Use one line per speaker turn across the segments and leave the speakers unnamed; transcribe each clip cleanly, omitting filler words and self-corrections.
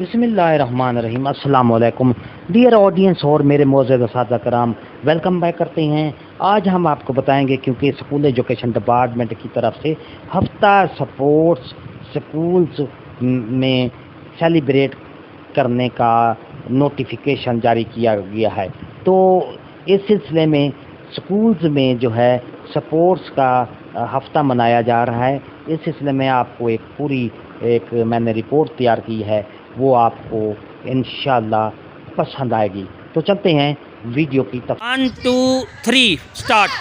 बिस्मिल्लाहिर्रहमानिर्रहीम। अस्सलाम वालेकुम डियर ऑडियंस और मेरे मोअज़्ज़ज़ असातिज़ा कराम, वेलकम बैक करते हैं। आज हम आपको बताएंगे क्योंकि स्कूल एजुकेशन डिपार्टमेंट की तरफ से हफ्ता स्पोर्ट्स स्कूल्स में सेलिब्रेट करने का नोटिफिकेशन जारी किया गया है। तो इस सिलसिले में स्कूल्स में जो है स्पोर्ट्स का हफ्ता मनाया जा रहा है। इस सिलसिले में आपको एक मैंने रिपोर्ट तैयार की है, वो आपको इंशाल्लाह पसंद आएगी। तो चलते हैं वीडियो की तरफ।
1 2 3 स्टार्ट।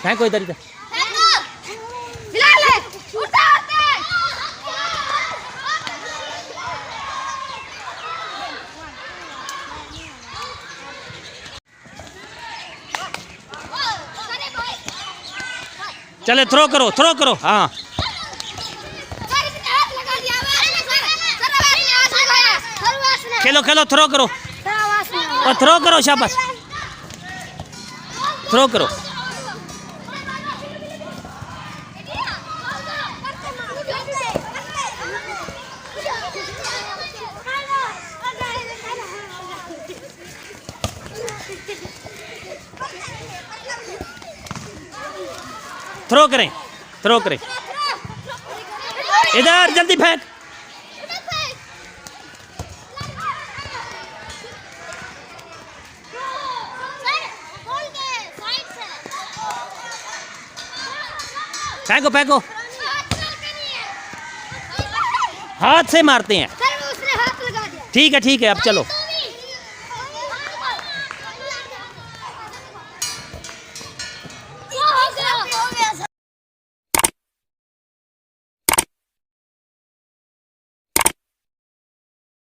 फेंको इधर इधर। चले थ्रो करो हाँ। खेलो थ्रो करो और थ्रो करो, शाबाश थ्रो करो। थ्रो करें इधर, जल्दी फेंक। फेंको हाथ से मारते हैं। ठीक है अब चलो।